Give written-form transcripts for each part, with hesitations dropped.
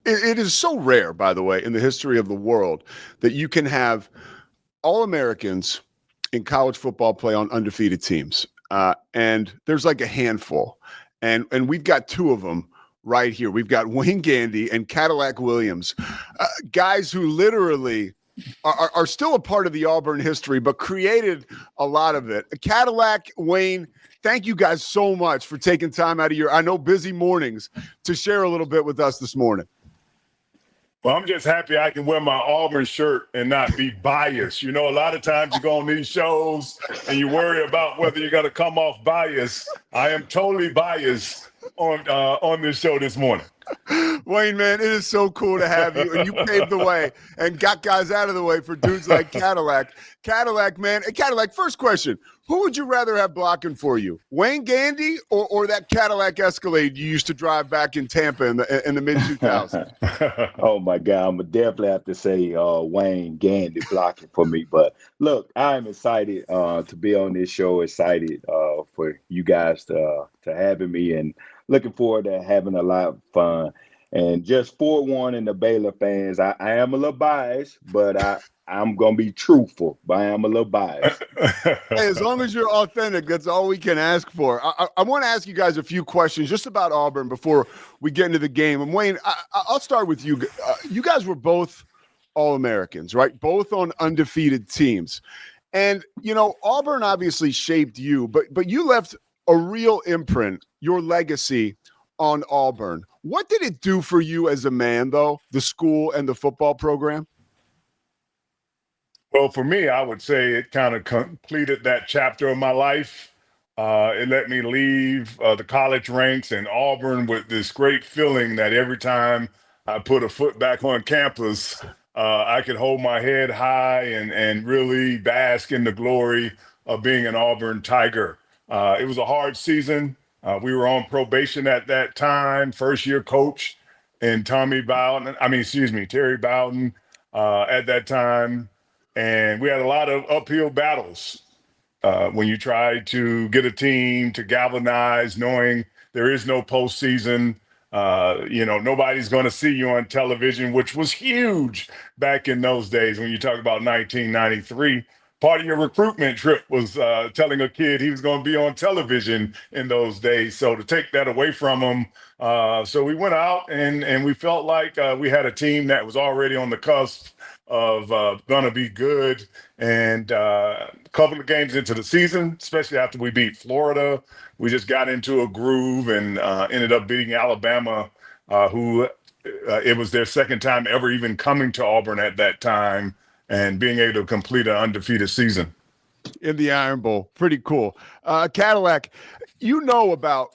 it is so rare, by the way, in the history of the world that you can have All-Americans in college football play on undefeated teams. And there's like a handful. And we've got two of them right here. We've got Wane Gandy and Cadillac Williams, guys who literally are still a part of the Auburn history, but created a lot of it. Cadillac, Wane, thank you guys so much for taking time out of your, I know, busy mornings to share a little bit with us this morning. Well, I'm just happy I can wear my Auburn shirt and not be biased. You know, a lot of times you go on these shows and you worry about whether you're going to come off biased. I am totally biased on this show this morning. Wane, man, it is so cool to have you. And you paved the way and got guys out of the way for dudes like Cadillac. Cadillac, man. And Cadillac, first question. Who would you rather have blocking for you, Wane Gandy or that Cadillac Escalade you used to drive back in Tampa in the mid-2000s? Oh, my God. I'm going to definitely have to say Wane Gandy blocking for me. But, look, I'm excited to be on this show, excited for you guys to having me, and looking forward to having a lot of fun. And just forewarning the Baylor fans, I am a little biased, but I'm going to be truthful, but I am a little biased. Hey, as long as you're authentic, that's all we can ask for. I want to ask you guys a few questions just about Auburn before we get into the game. And Wane, I'll start with you. You guys were both All-Americans, right? Both on undefeated teams. And, you know, Auburn obviously shaped you, but you left a real imprint, your legacy on Auburn. What did it do for you as a man, though, the school and the football program? Well, for me, I would say it kind of completed that chapter of my life. It let me leave the college ranks in Auburn with this great feeling that every time I put a foot back on campus, I could hold my head high and really bask in the glory of being an Auburn Tiger. It was a hard season. We were on probation at that time, first-year coach and Terry Bowden at that time. And we had a lot of uphill battles when you try to get a team to galvanize, knowing there is no postseason. Nobody's going to see you on television, which was huge back in those days when you talk about 1993. Part of your recruitment trip was telling a kid he was going to be on television in those days. So to take that away from him, so we went out and we felt like we had a team that was already on the cusp of going to be good. And a couple of games into the season, especially after we beat Florida, we just got into a groove and ended up beating Alabama, who it was their second time ever even coming to Auburn at that time, and being able to complete an undefeated season. In the Iron Bowl. Pretty cool. Cadillac, about,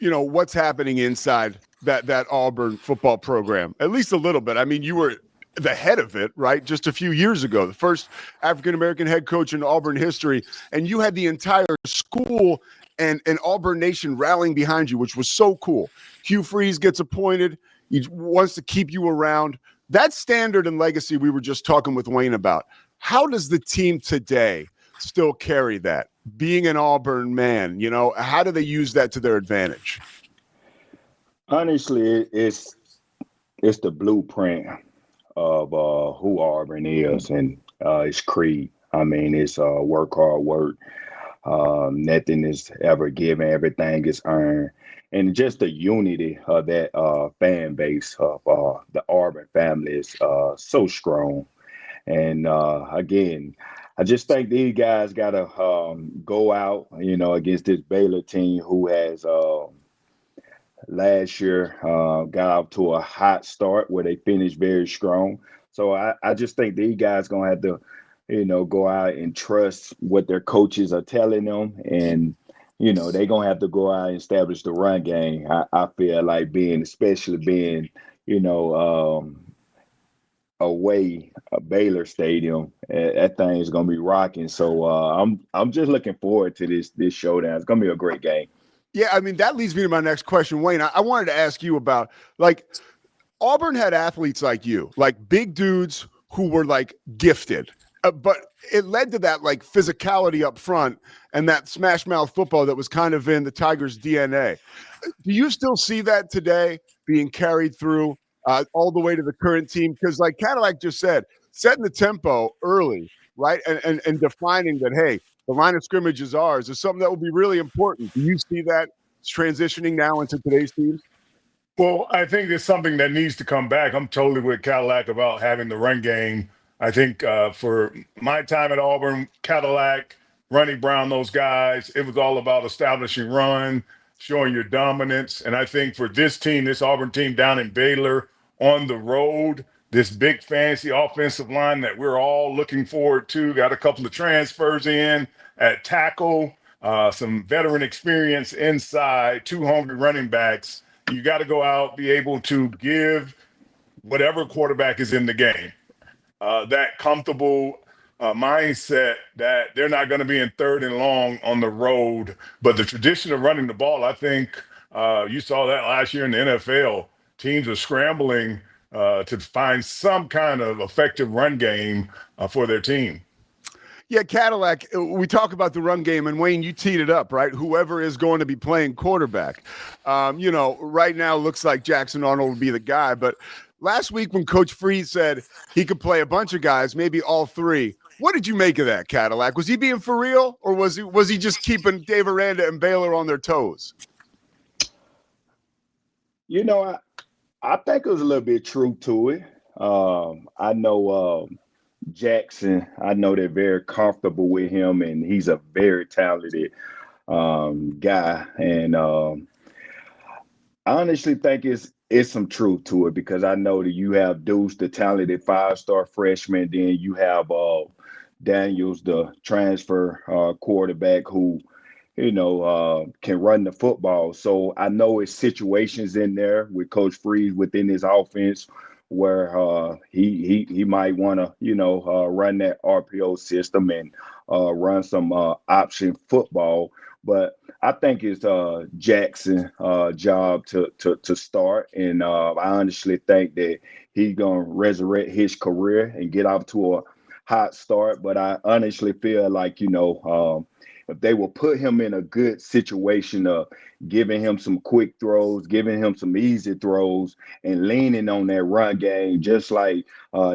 what's happening inside that Auburn football program, at least a little bit. I mean, you were the head of it, right? Just a few years ago, the first African-American head coach in Auburn history. And you had the entire school and Auburn Nation rallying behind you, which was so cool. Hugh Freeze gets appointed. He wants to keep you around. That standard and legacy we were just talking with Wane about. How does the team today still carry that? Being an Auburn man, how do they use that to their advantage? Honestly, it's the blueprint of who Auburn is, and it's creed. I mean, it's work hard, work. Nothing is ever given. Everything is earned. And just the unity of that fan base of the Auburn family is so strong. And again, I just think these guys got to go out, against this Baylor team who has last year got off to a hot start where they finished very strong. So I just think these guys going to have to, go out and trust what their coaches are telling them. And they're going to have to go out and establish the run game. I feel like especially being, away a Baylor Stadium, that thing is going to be rocking. So I'm just looking forward to this showdown. It's going to be a great game. Yeah, I mean, that leads me to my next question. Wane, I wanted to ask you about, Auburn had athletes like you, big dudes who were, gifted. But it led to that physicality up front and that smash mouth football that was kind of in the Tigers' DNA. Do you still see that today being carried through all the way to the current team? Because like Cadillac just said, setting the tempo early, right? And defining that, hey, the line of scrimmage is ours is something that will be really important. Do you see that transitioning now into today's teams? Well, I think it's something that needs to come back. I'm totally with Cadillac about having the run game. I think for my time at Auburn, Cadillac, Ronnie Brown, those guys, it was all about establishing run, showing your dominance. And I think for this team, this Auburn team down in Baylor on the road, this big fancy offensive line that we're all looking forward to, got a couple of transfers in at tackle, some veteran experience inside, two hungry running backs. You got to go out, be able to give whatever quarterback is in the game that comfortable mindset that they're not going to be in third and long on the road. But the tradition of running the ball, I think you saw that last year in the NFL. Teams are scrambling to find some kind of effective run game for their team. Yeah, Cadillac, we talk about the run game, and Wayne, you teed it up, right? Whoever is going to be playing quarterback. Right now looks like Jackson Arnold would be the guy, but last week when Coach Freed said he could play a bunch of guys, maybe all three, what did you make of that, Cadillac? Was he being for real, or was he just keeping Dave Aranda and Baylor on their toes? I think there's a little bit of truth to it. I know Jackson, I know they're very comfortable with him, and he's a very talented guy. And I honestly think it's some truth to it, because I know that you have Deuce, the talented 5-star freshman, then you have Daniels, the transfer quarterback who can run the football. So I know it's situations in there with Coach Freeze within his offense where he might want to, run that RPO system and run some option football. But I think it's Jackson's job to start. And I honestly think that he's going to resurrect his career and get off to a hot start. But I honestly feel like, if they will put him in a good situation of giving him some quick throws, giving him some easy throws, and leaning on that run game, just like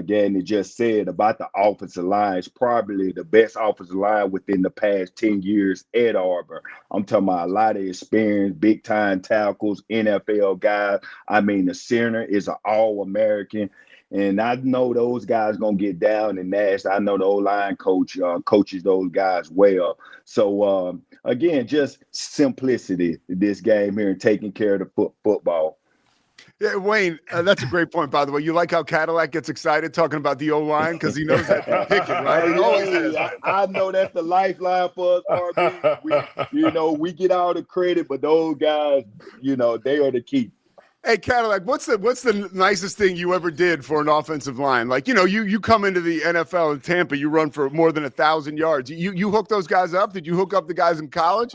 Gandy just said about the offensive line, it's probably the best offensive line within the past 10 years at Auburn. I'm talking about a lot of experience, big-time tackles, NFL guys. I mean, the center is an All-American. And I know those guys going to get down and Nash. I know the O-line coach coaches those guys well. So, again, just simplicity in this game here and taking care of the football. Yeah, Wayne, that's a great point, by the way. You like how Cadillac gets excited talking about the O-line because he knows that picket, right? It always is. I know that's the lifeline for us, RB. We get all the credit, but those guys, they are the key. Hey, Cadillac, what's the nicest thing you ever did for an offensive line? Like, you come into the NFL in Tampa, you run for more than 1,000 yards. You hook those guys up? Did you hook up the guys in college?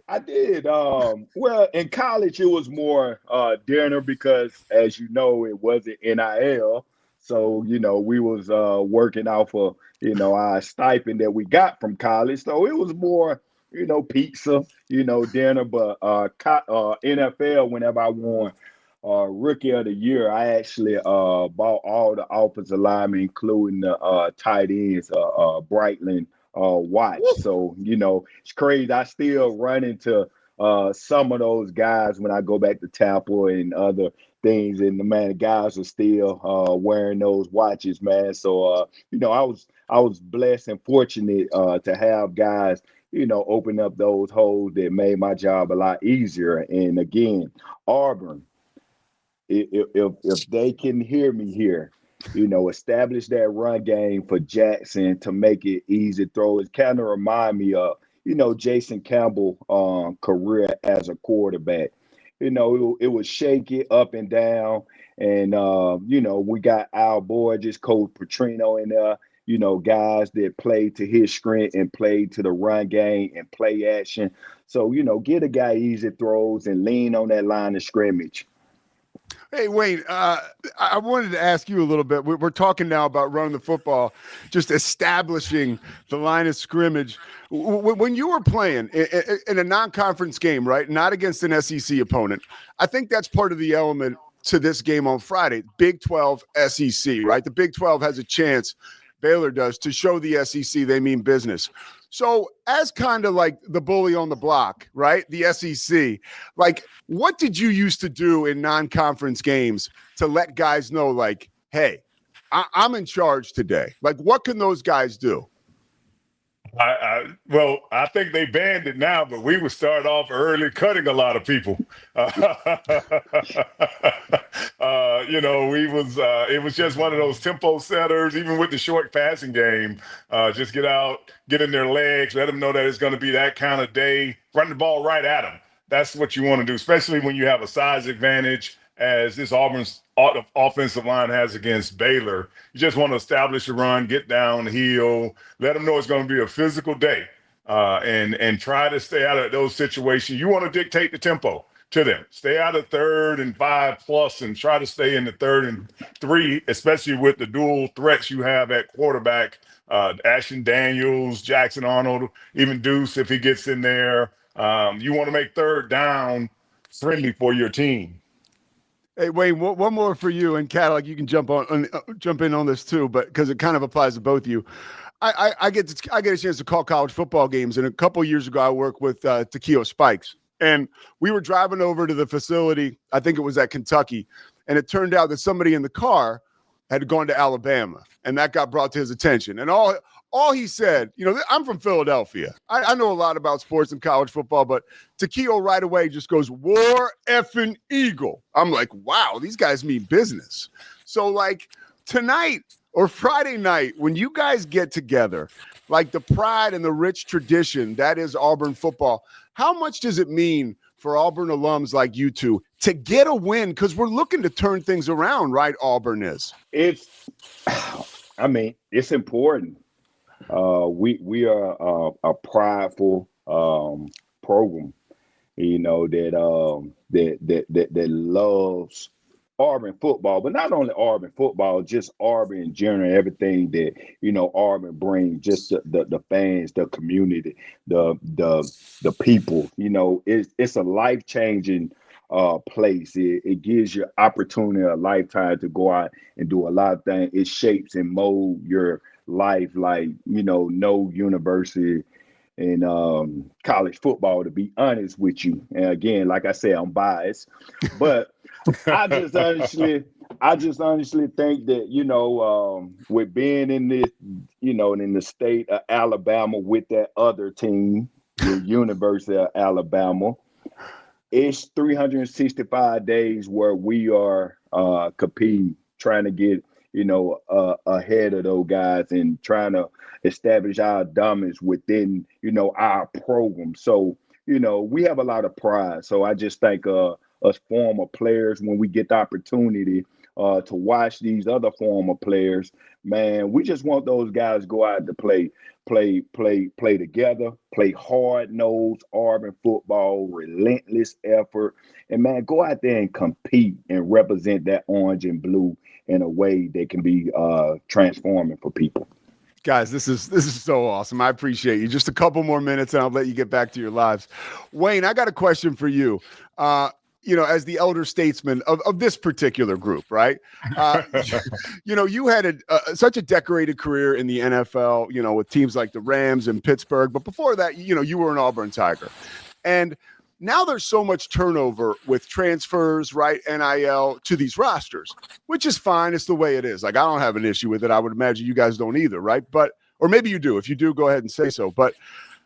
I did. Well, in college, it was more dinner because, as you know, it wasn't NIL. So, we was working off of, our stipend that we got from college. So it was more, pizza, dinner. But NFL, whenever I won Rookie of the Year, I actually bought all the offensive linemen, including the tight ends, Brightland watch. So, it's crazy. I still run into some of those guys when I go back to Tampa and other things. And the guys are still wearing those watches, man. So, I was blessed and fortunate to have guys, open up those holes that made my job a lot easier. And again, Auburn, if they can hear me here, establish that run game for Jackson to make it easy throw. It kind of remind me of, Jason Campbell career as a quarterback. It was shaky up and down. And, we got our boy, just Coach Petrino in there, guys that play to his strength and play to the run game and play action. So, get a guy easy throws and lean on that line of scrimmage. Hey, Wayne, I wanted to ask you a little bit. We're talking now about running the football, just establishing the line of scrimmage. When you were playing in a non-conference game, right, not against an SEC opponent, I think that's part of the element to this game on Friday. Big 12 SEC, right? The Big 12 has a chance, Baylor does, to show the SEC they mean business. So as kind of like the bully on the block, right? The SEC, like what did you used to do in non-conference games to let guys know like, hey, I'm in charge today? Like what can those guys do? Well, I think they banned it now, but we would start off early cutting a lot of people. It was just one of those tempo setters, even with the short passing game. Just get out, get in their legs, let them know that it's going to be that kind of day, run the ball right at them. That's what you want to do, especially when you have a size advantage as this Auburn's offensive line has against Baylor. You just want to establish a run, get downhill, let them know it's going to be a physical day, and try to stay out of those situations. You want to dictate the tempo to them. Stay out of 3rd and 5+ and try to stay in the 3rd and 3, especially with the dual threats you have at quarterback, Ashton Daniels, Jackson Arnold, even Deuce if he gets in there. You want to make 3rd down friendly for your team. Hey, Wayne, one more for you, and Cadillac, you can jump in on this too, but because it kind of applies to both of you. I get a chance to call college football games, and a couple years ago, I worked with Takeo Spikes, and we were driving over to the facility. I think it was at Kentucky, and it turned out that somebody in the car had gone to Alabama, and that got brought to his attention. And all he said, I'm from Philadelphia. I know a lot about sports and college football, but Takeo right away just goes, War effing Eagle. I'm like, wow, these guys mean business. So like tonight or Friday night, when you guys get together, like the pride and the rich tradition that is Auburn football, how much does it mean for Auburn alums like you two to get a win? Because we're looking to turn things around, right? Auburn is. It's important. We are a prideful program, that loves Auburn football, but not only Auburn football, just Auburn in general, everything that Auburn brings, just the fans, the community, the people. It's a life-changing place. It gives you opportunity, a lifetime to go out and do a lot of things. It shapes and molds your life like no university in college football, to be honest with you. And again, like I said, I'm biased, but I just honestly think that with being in this in the state of Alabama with that other team, the University of Alabama, it's 365 days where we are competing, trying to get ahead of those guys and trying to establish our dominance within, our program. So, we have a lot of pride. So I just think us former players, when we get the opportunity to watch these other former players, man, we just want those guys to go out to play together, play hard-nosed Auburn football, relentless effort, and man, go out there and compete and represent that orange and blue in a way that can be transforming for people. Guys, this is so awesome. I appreciate you. Just a couple more minutes and I'll let you get back to your lives. Wayne, I got a question for you. As the elder statesman of this particular group, right? You had such a decorated career in the NFL, with teams like the Rams and Pittsburgh. But before that, you were an Auburn Tiger. And now there's so much turnover with transfers, right? NIL to these rosters, which is fine. It's the way it is. Like, I don't have an issue with it. I would imagine you guys don't either, right? Or maybe you do. If you do, go ahead and say so. But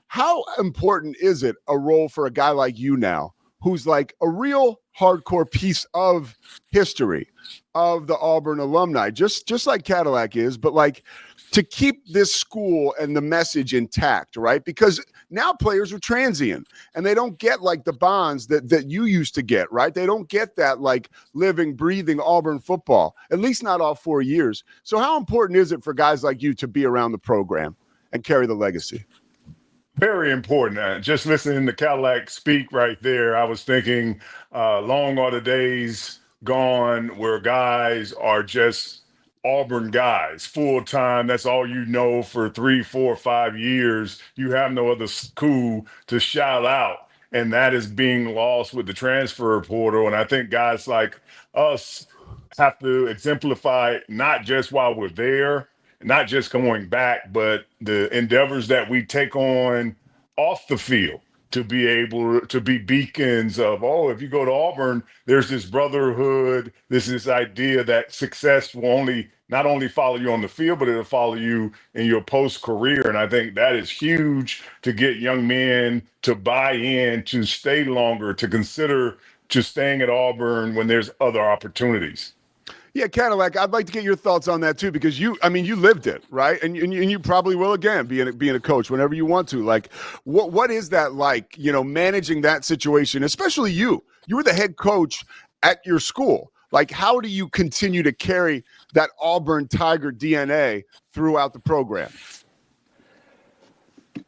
how important is it a role for a guy like you now, who's like a real hardcore piece of history of the Auburn alumni, just like Cadillac is, but like to keep this school and the message intact, right? Because now players are transient and they don't get like the bonds that you used to get, right? They don't get that like living, breathing Auburn football, at least not all 4 years. So how important is it for guys like you to be around the program and carry the legacy? Very important. Just listening to Cadillac speak right there, I was thinking long are the days gone where guys are just Auburn guys, full time. That's all you know for 3, 4, 5 years. You have no other school to shout out. and that is being lost with the transfer portal. And I think guys like us have to exemplify not just while we're there, not just going back, but the endeavors that we take on off the field to be able to be beacons of, oh, if you go to Auburn, there's this brotherhood, this idea that success will only not only follow you on the field, but it'll follow you in your post career. And I think that is huge to get young men to buy in, to stay longer, to consider to staying at Auburn when there's other opportunities. Yeah, Cadillac, I'd like to get your thoughts on that too, because you lived it, right? And you probably will again, being a coach whenever you want to. Like, what is that like, managing that situation, especially you? You were the head coach at your school. Like, how do you continue to carry that Auburn Tiger DNA throughout the program?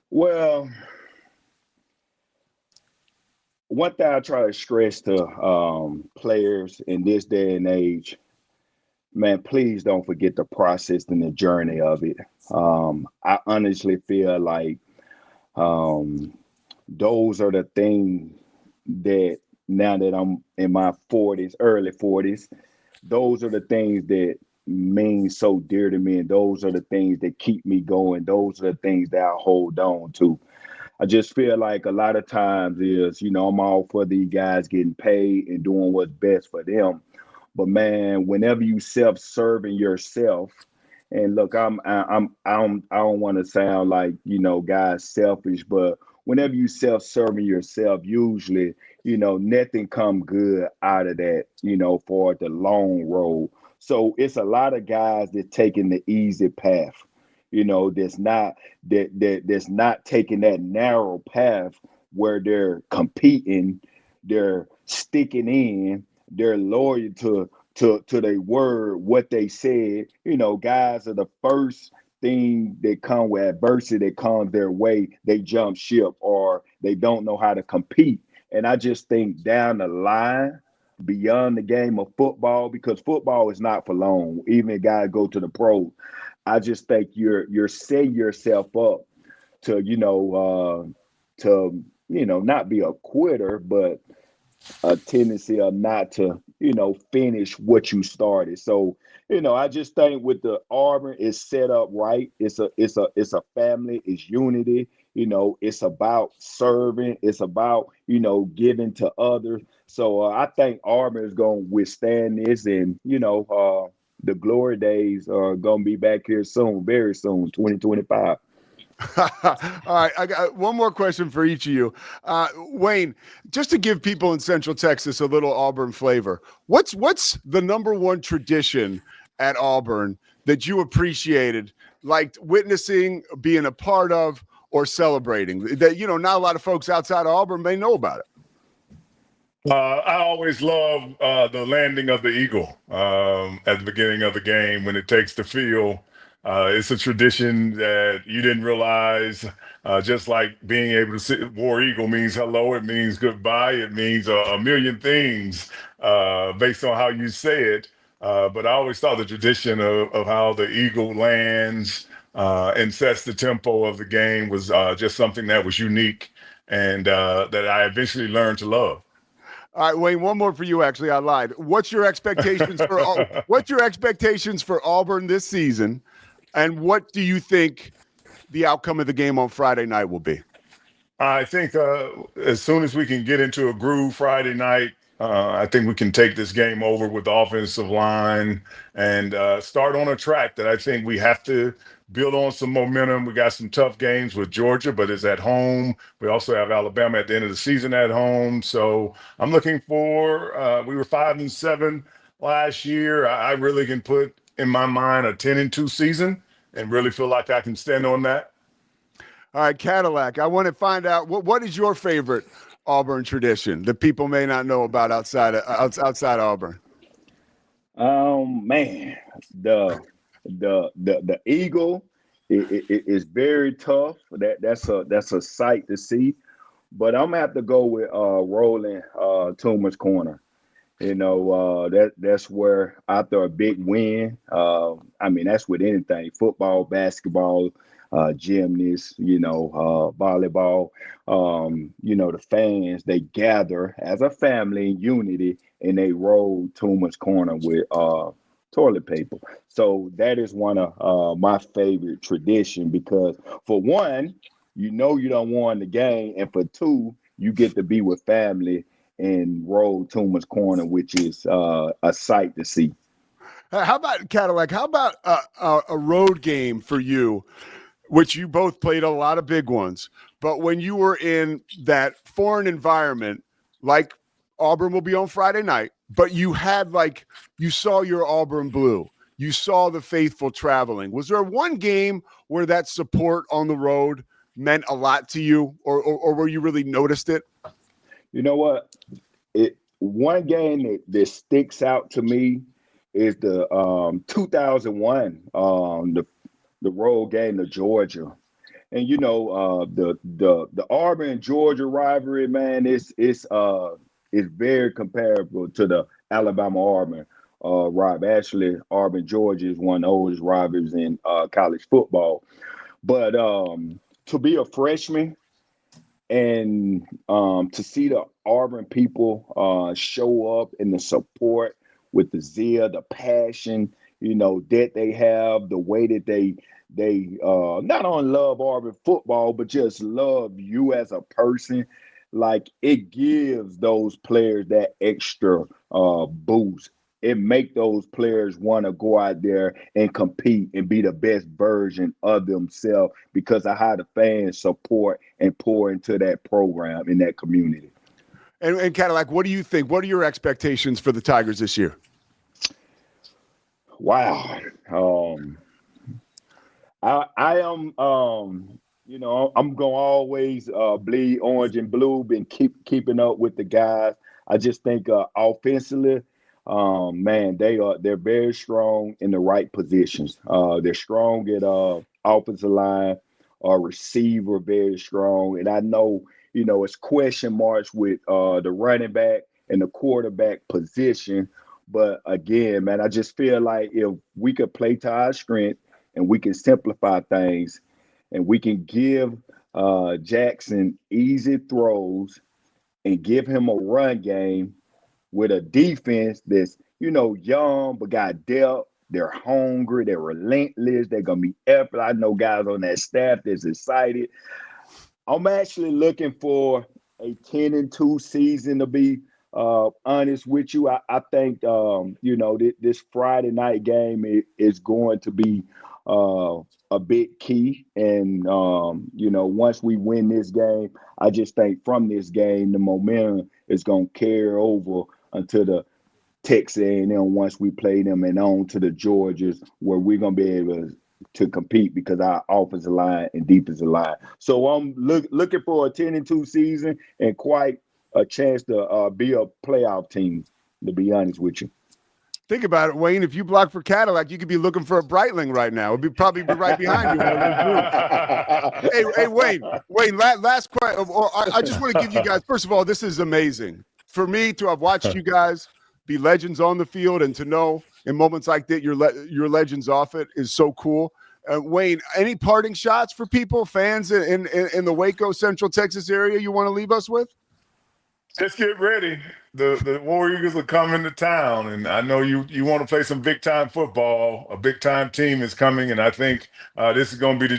Well, one thing I try to stress to players in this day and age, man, please don't forget the process and the journey of it. I honestly feel like those are the things that now that I'm in my 40s, early 40s, those are the things that mean so dear to me. And those are the things that keep me going. Those are the things that I hold on to. I just feel like a lot of times is, I'm all for these guys getting paid and doing what's best for them. But man, whenever you self-serving yourself, and look, I don't want to sound like, guys selfish, but whenever you self-serving yourself, usually, nothing come good out of that, for the long road. So it's a lot of guys that taking the easy path, that's not taking that narrow path where they're competing, they're sticking in, they're loyal to their word, what they said. Guys are the first thing that come with adversity that comes their way, they jump ship or they don't know how to compete. And I just think down the line, beyond the game of football, because football is not for long, even if guys go to the pros, I just think you're setting yourself up to, not be a quitter, but a tendency of not to, finish what you started. So, I just think with the Auburn, it's set up right. It's a family. It's unity. It's about serving. It's about, giving to others. So I think Auburn is going to withstand this, and the glory days are going to be back here soon, very soon, 2025. All right, I got one more question for each of you. Wane, just to give people in Central Texas a little Auburn flavor, what's the number one tradition at Auburn that you appreciated, liked witnessing, being a part of, or celebrating that, not a lot of folks outside of Auburn may know about it? I always love the landing of the eagle at the beginning of the game when it takes the field. It's a tradition that you didn't realize, just like being able to sit. War Eagle means hello, it means goodbye, it means a million things based on how you say it. But I always thought the tradition of how the eagle lands and sets the tempo of the game was just something that was unique and that I eventually learned to love. All right, Wane, one more for you. Actually, I lied. What's your expectations for Auburn this season? And what do you think the outcome of the game on Friday night will be? I think as soon as we can get into a groove Friday night, I think we can take this game over with the offensive line and start on a track that I think we have to build on some momentum. We got some tough games with Georgia, but it's at home. We also have Alabama at the end of the season at home. So I'm looking for, we were 5-7 last year. I really can put in my mind a 10-2 season and really feel like I can stand on that. All right, Cadillac, I want to find out what is your favorite Auburn tradition that people may not know about outside Auburn? Man, the eagle is very tough. That's a sight to see. But I'm gonna have to go with rolling Toomer's corner. That's where after a big win, that's with anything, football, basketball, gymnasts, volleyball. The fans, they gather as a family in unity and they roll Toomer's Corner with toilet paper. So that is one of my favorite tradition because for one, you don't won the game, and for two, you get to be with family and roll Toomer's Corner, which is a sight to see. How about Cadillac? How about a road game for you, which you both played a lot of big ones, but when you were in that foreign environment, like Auburn will be on Friday night, but you had you saw your Auburn blue, you saw the faithful traveling. Was there one game where that support on the road meant a lot to you, or where you really noticed it? You know what? One game that sticks out to me is the 2001 the road game to Georgia, and the Auburn Georgia rivalry, man, it's very comparable to the Alabama Auburn rivalry. Actually, Auburn Georgia is one of the oldest rivalries in college football. But to be a freshman and to see the Auburn people show up and the support with the zeal, the passion, that they have, the way that they not only love Auburn football, but just love you as a person. Like, it gives those players that extra boost. It make those players want to go out there and compete and be the best version of themselves because of how the fans support and pour into that program in that community. And Cadillac, what do you think? What are your expectations for the Tigers this year? Wow. I am, I'm going to always bleed orange and blue, been keeping up with the guys. I just think offensively, man, they're very strong in the right positions. They're strong at offensive line, receiver, very strong. And I know, it's question marks with the running back and the quarterback position. But again, man, I just feel like if we could play to our strength and we can simplify things and we can give Jackson easy throws and give him a run game with a defense that's, young but got depth. They're hungry. They're relentless. They're going to be effort. I know guys on that staff that's excited. I'm actually looking for a 10-2 season, to be honest with you. I think, this Friday night game is going to be a big key. And, once we win this game, I just think from this game, the momentum is going to carry over until the Texas A&M once we play them and on to the Georgias, where we're going to be able to compete because our offensive line and defensive line. So I'm looking for a 10-2 season and quite a chance to be a playoff team, to be honest with you. Think about it, Wayne. If you block for Cadillac, you could be looking for a Breitling right now. It'd probably be right behind you. Hey, Wayne. Last question. I just want to give you guys. First of all, this is amazing for me to have watched you guys be legends on the field, and to know in moments like that you're legends off it is so cool. Wayne, any parting shots for people, fans in the Waco, Central Texas area you want to leave us with? Just get ready. The War Eagles are coming to town, and I know you want to play some big time football. A big time team is coming, and I think this is going to be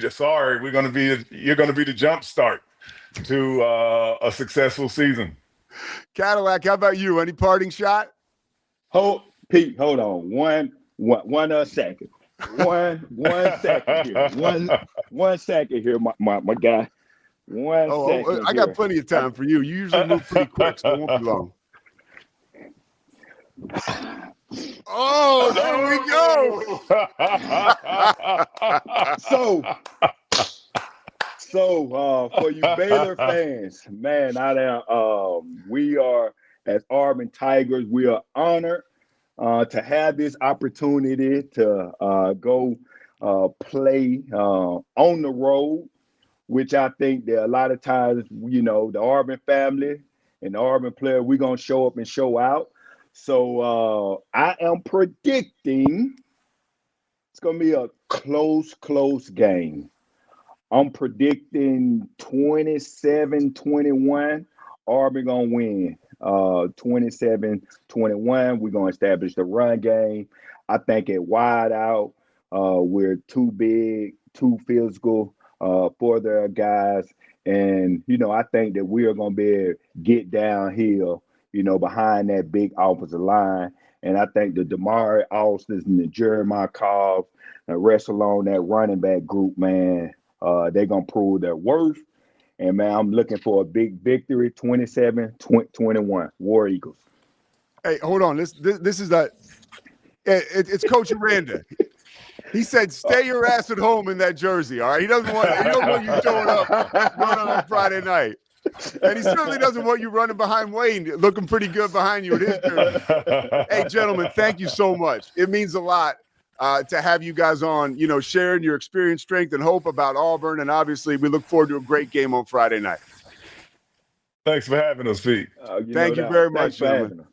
you're going to be the jump start to a successful season. Cadillac, how about you? Any parting shot? Pete, hold on. One second. One second here. One second here, my guy. I got plenty of time for you. You usually move pretty quick, so it won't be long. Oh, there we go. So for you Baylor fans, man, we are, as Auburn Tigers, we are honored to have this opportunity to go play on the road, which I think that a lot of times, the Auburn family and the Auburn player, we're going to show up and show out. So I am predicting it's going to be a close game. I'm predicting 27-21. Auburn going to win. 27-21. We're going to establish the run game. I think at wide out, we're too big, too physical for their guys. And, I think that we are going to be able to get downhill, behind that big offensive line. And I think the Damari Austin and the Jeremiah Cobb rest along that running back group, man, they're going to prove their worth. And, man, I'm looking for a big victory, 27-21, War Eagles. Hey, hold on. This is it's Coach Aranda. He said, "Stay your ass at home in that jersey." All right, he doesn't want you showing up running on Friday night, and he certainly doesn't want you running behind Wane, looking pretty good behind you in his jersey. Hey, gentlemen, thank you so much. It means a lot to have you guys on. Sharing your experience, strength, and hope about Auburn, and obviously, we look forward to a great game on Friday night. Thanks for having us, Pete. Thank you very much, gentlemen.